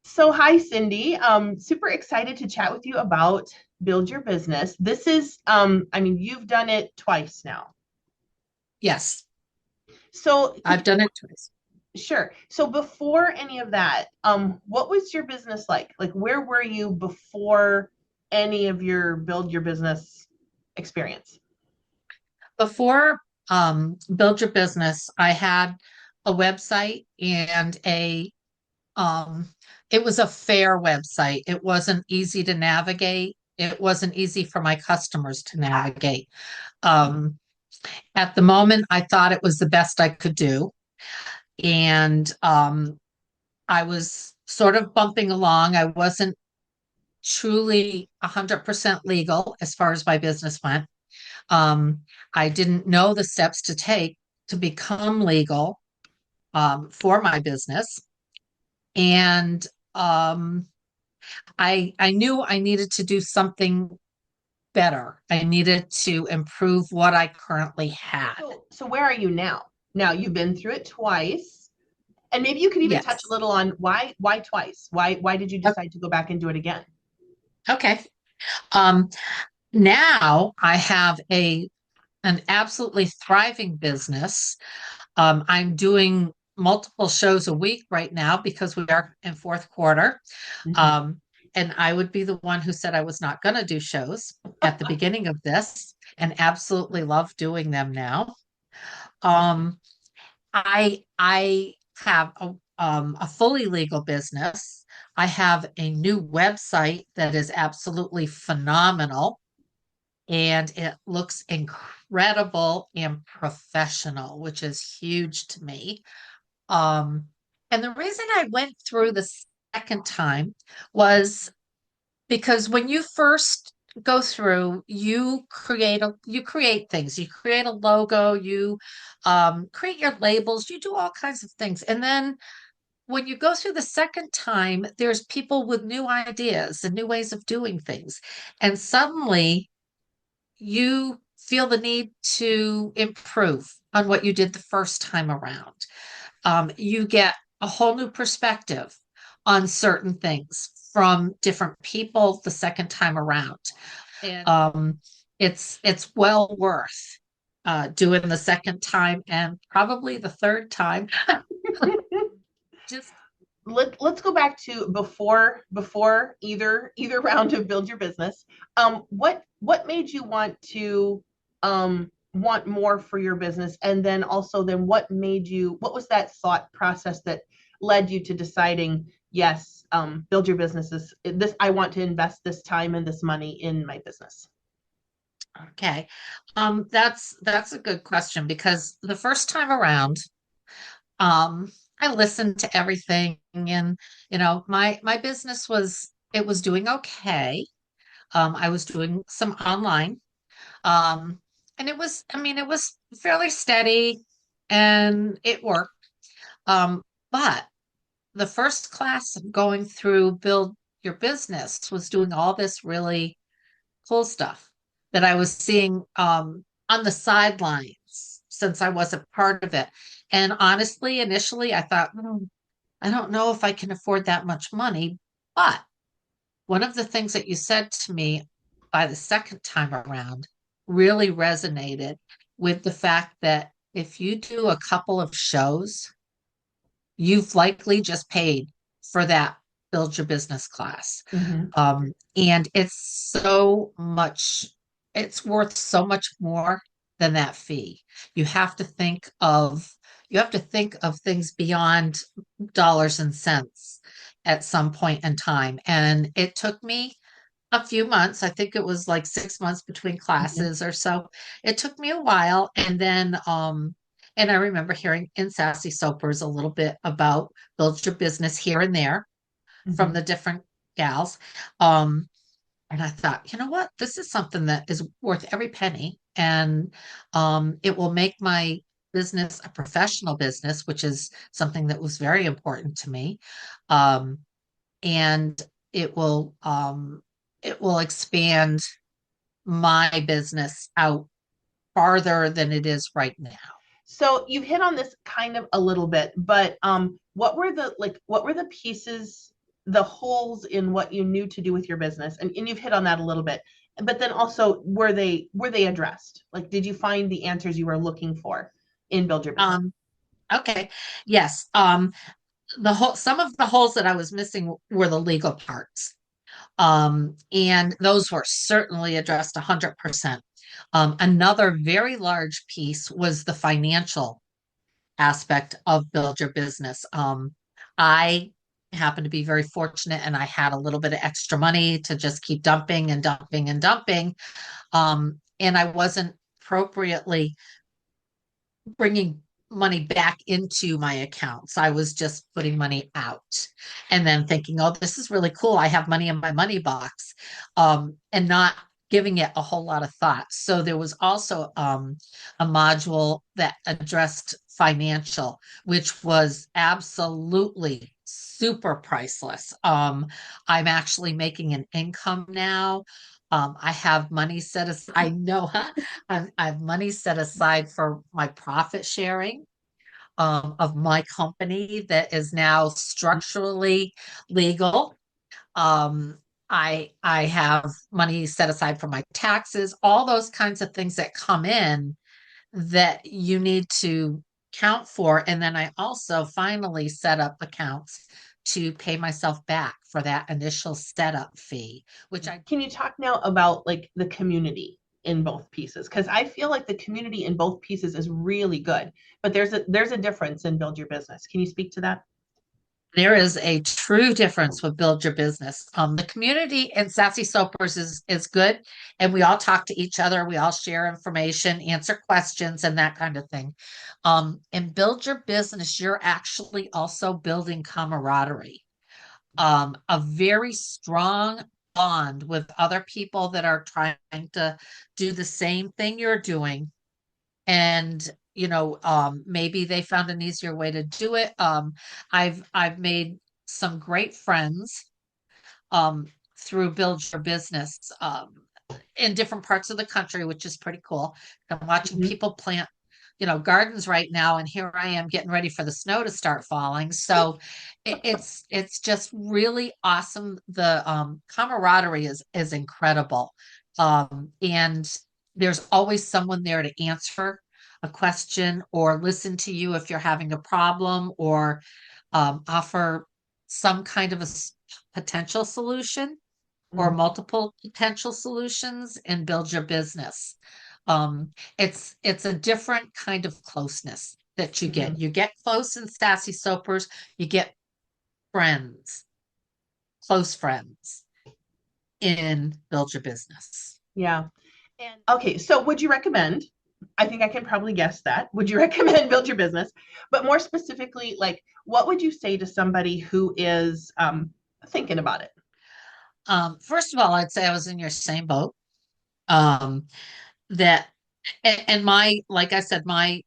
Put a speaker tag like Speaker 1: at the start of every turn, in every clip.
Speaker 1: So hi, Cindy. Super excited to chat with you about Build Your Business. This is, you've done it twice now.
Speaker 2: Yes,
Speaker 1: So could
Speaker 2: I've done it twice.
Speaker 1: sure. So before any of that, what was your business like? Like where were you before any of your Build Your Business experience?
Speaker 2: Before Build Your Business, I had a website and a um it was a fair website. It wasn't easy to navigate. It wasn't easy for my customers to navigate. Um, at the moment, I thought it was the best I could do. And I was sort of bumping along. I wasn't truly 100% legal as far as my business went. Um, I didn't know the steps to take to become legal for my business, and um, I knew I needed to do something better. I needed to improve what I currently had.
Speaker 1: So where are you now? Now you've been through it twice, and maybe you could even touch a
Speaker 2: Yes.
Speaker 1: little on why twice? Why did you
Speaker 2: O-
Speaker 1: decide to go back and do it again?
Speaker 2: Okay. Um, now I have a an absolutely thriving business. I'm doing multiple shows a week right now because we are in fourth quarter.
Speaker 1: Mhm.
Speaker 2: Um, and I would be the one who said I was not going to do shows at the beginning of this and absolutely love doing them now. Um, I have a fully legal business. I have a new website that is absolutely phenomenal and it looks incredible and professional, which is huge to me. Um, and the reason I went through the second time was because when you first go through, you create things, you create a logo, you create your labels, you do all kinds of things, and then when you go through the second time, there's people with new ideas and new ways of doing things, and suddenly you feel the need to improve on what you did the first time around. You get a whole new perspective on certain things from different people the second time around. And it's well worth doing the second time and probably the third time. Just
Speaker 1: Let's go back to before either round of Build Your Business. What made you want more for your business, and then also then what was that thought process that led you to deciding, yes, Build Your Business is this, I want to invest this time and this money in my business.
Speaker 2: okay. That's a good question because the first time around, I listened to everything and my business was doing okay. I was doing some online. Um, and it was fairly steady and it worked. Um, but the first class of going through Build Your Business was doing all this really cool stuff that I was seeing on the sidelines since I wasn't part of it. And honestly, initially, I thought, I don't know if I can afford that much money. But one of the things that you said to me by the second time around really resonated with the fact that if you do a couple of shows, you've likely just paid for that Build Your Business class.
Speaker 1: Mhm.
Speaker 2: And it's worth so much more than that fee. You have to think of you have to think of things beyond dollars and cents at some point in time. And it took me a few months. I think it was like 6 months between
Speaker 1: Mhm.
Speaker 2: classes or so. It took me a while. And I remember hearing in Sassy Soapers a little bit about build your business here and there from
Speaker 1: Mhm.
Speaker 2: the different gals. Um, and I thought, you know what? This is something that is worth every penny. And it will make my business a professional business, which is something that was very important to me. Um, and it will um, it will expand my business out farther than it is right now.
Speaker 1: So you've hit on this kind of a little bit, but what were the pieces? the holes in what you knew to do with your business, and you've hit on that a little bit, but then also were they addressed? Like, did you find the answers you were looking for in Build Your Business?
Speaker 2: Um, okay. Yes. Some of the holes that I was missing were the legal parts. And those were certainly addressed 100%. Another very large piece was the financial aspect of Build Your Business. I happened to be very fortunate and I had a little bit of extra money to just keep dumping and dumping and dumping. And I wasn't appropriately bringing money back into my accounts. I was just putting money out and then thinking, oh, this is really cool. I have money in my money box, and not giving it a whole lot of thought. So there was also a module that addressed financial, which was absolutely super priceless. I'm actually making an income now. I have money set aside. I know I have money set aside for my profit sharing of my company that is now structurally legal. Um, I have money set aside for my taxes, all those kinds of things that come in that you need to count for. And then I also finally set up accounts to pay myself back for that initial setup fee, which I
Speaker 1: Can you talk now about like the community in both pieces? Because I feel like the community in both pieces is really good, but there's a difference in Build Your Business. Can you speak to that?
Speaker 2: There is a true difference with Build Your Business. The community in Sassy Soapers is good, and we all talk to each other. We all share information, answer questions, and that kind of thing. In Build Your Business, you're actually also building camaraderie, a very strong bond with other people that are trying to do the same thing you're doing, and maybe they found an easier way to do it. I've made some great friends um through Build Your Business in different parts of the country, which is pretty cool. I'm watching
Speaker 1: Mhm.
Speaker 2: people plant gardens right now, and here I am getting ready for the snow to start falling. So it's just really awesome. The camaraderie is incredible. And there's always someone there to answer a question or listen to you if you're having a problem, or offer some kind of potential solution or
Speaker 1: Mhm.
Speaker 2: multiple potential solutions, and Build Your Business. It's a different kind of closeness that you get.
Speaker 1: Mhm.
Speaker 2: You get close in Sassy Soapers, you get friends, close friends in Build Your Business.
Speaker 1: Yeah. And okay, so would you recommend? I think I can probably guess that. Would you recommend Build Your Business? But more specifically, like, what would you say to somebody who is thinking about it?
Speaker 2: First of all, I'd say I was in your same boat. Um, that and my like I said, my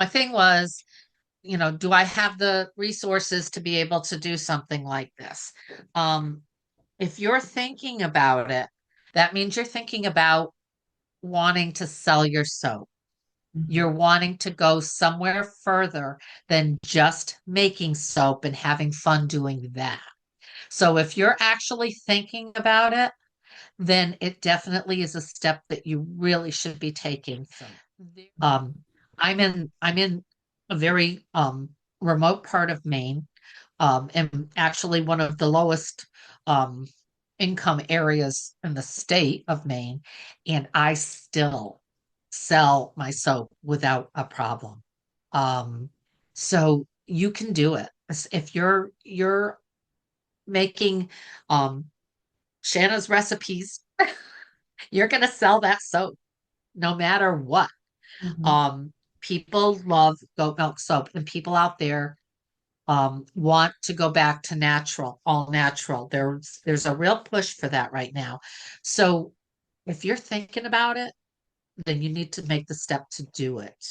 Speaker 2: thing was, do I have the resources to be able to do something like this? Um, if you're thinking about it, that means you're thinking about wanting to sell your soap.
Speaker 1: Mhm.
Speaker 2: You're wanting to go somewhere further than just making soap and having fun doing that. So if you're actually thinking about it, then it definitely is a step that you really should be taking. Um, I'm in a very remote part of Maine, and actually one of the lowest um income areas in the state of Maine, and I still sell my soap without a problem. Um, so you can do it. If you're making Shanna's recipes, you're gonna sell that soap no matter what.
Speaker 1: Mhm.
Speaker 2: Um, People love goat milk soap, and people out there want to go back to natural, all natural. There's a real push for that right now. So if you're thinking about it, then you need to make the step to do it.